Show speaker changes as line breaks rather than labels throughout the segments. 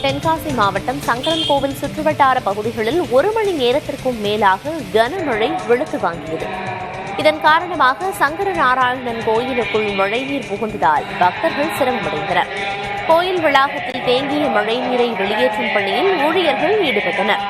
தென்காசி மாவட்டம் சங்கரன்கோவில் சுற்றுவட்டார பகுதிகளில் 1 மணி நேரத்திற்கும் மேலாக கனமழை வெளுத்து வாங்கியது. இதன் காரணமாக சங்கரநாராயணன் கோயிலுக்குள் மழைநீர் புகுந்ததால் பக்தர்கள் சிரமமடைந்தனர். கோயில் வளாகத்தில் தேங்கிய மழைநீரை வெளியேற்றும் பணியில் ஊழியர்கள் ஈடுபட்டனர்.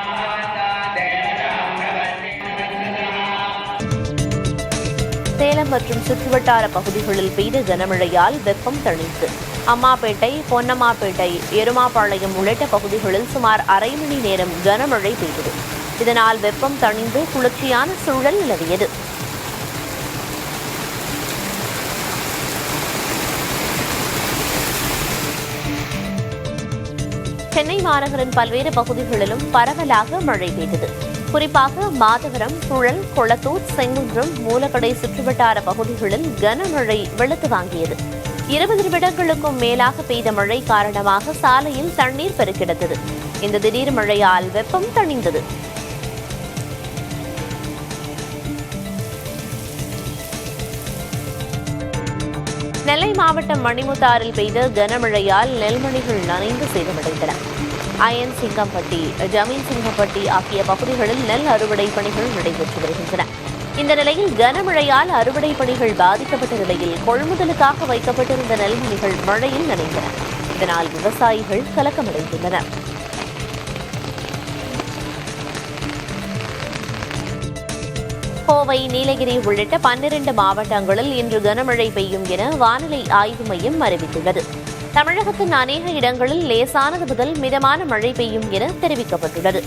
சேலம் மற்றும் சுற்றுவட்டார பகுதிகளில் பெய்த கனமழையால் வெப்பம் தணிந்தது. அம்மாப்பேட்டை, பொன்னம்மாப்பேட்டை, எருமாபாளையம் உள்ளிட்ட பகுதிகளில் சுமார் அரை மணி நேரம் கனமழை பெய்தது. இதனால் வெப்பம் தணிந்து குளிர்ச்சியான சூழல் நிலவியது. சென்னை மாநகரின் பல்வேறு பகுதிகளிலும் பரவலாக மழை பெய்தது. குறிப்பாக மாதவரம், புழல், கொளத்தூர், செங்குன்றம், மூலக்கடை சுற்றுவட்டார பகுதிகளில் கனமழை வெளுத்து வாங்கியது. 20 நிமிடங்களுக்கும் மேலாக பெய்த மழை காரணமாக சாலையில் தண்ணீர் பெருக்கெடுத்தது. இந்த திடீர் மழையால் வெப்பம் தணிந்தது. நெல்லை மாவட்டம் மணிமுத்தாறில் பெய்த கனமழையால் நெல்மணிகள் நனைந்து சேதமடைந்தன. அயன் சிங்கம்பட்டி, ஜமீன் சிங்கம்பட்டி ஆகிய பகுதிகளில் நெல் அறுவடை பணிகள் நடைபெற்று வருகின்றன. இந்த நிலையில் கனமழையால் அறுவடை பணிகள் பாதிக்கப்பட்ட நிலையில் கொள்முதலுக்காக வைக்கப்பட்டிருந்த நெல்மணிகள் மழையில் நனைந்தன. இதனால் விவசாயிகள் கலக்கமடைந்துள்ளனர். கோவை, நீலகிரி உள்ளிட்ட 12 மாவட்டங்களில் இன்று கனமழை பெய்யும் என வானிலை ஆய்வு மையம் அறிவித்துள்ளது. தமிழகத்தின் அநேக இடங்களில் லேசானது முதல் மிதமான மழை பெய்யும் என தெரிவிக்கப்பட்டுள்ளது.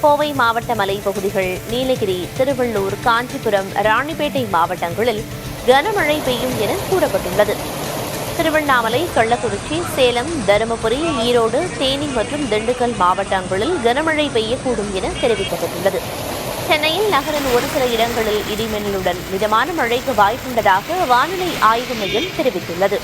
கோவை மாவட்ட மலைப்பகுதிகள், நீலகிரி, திருவள்ளூர், காஞ்சிபுரம், ராணிப்பேட்டை மாவட்டங்களில் கனமழை பெய்யும் என கூறப்பட்டுள்ளது. திருவண்ணாமலை, கள்ளக்குறிச்சி, சேலம், தருமபுரி, ஈரோடு, தேனி மற்றும் திண்டுக்கல் மாவட்டங்களில் கனமழை பெய்யக்கூடும் என தெரிவிக்கப்பட்டுள்ளது. சென்னையில் நகரின் ஒரு சில இடங்களில் இடிமின்னலுடன் மிதமான மழைக்கு வாய்ப்புள்ளதாக வானிலை ஆய்வு மையம் தெரிவித்துள்ளது.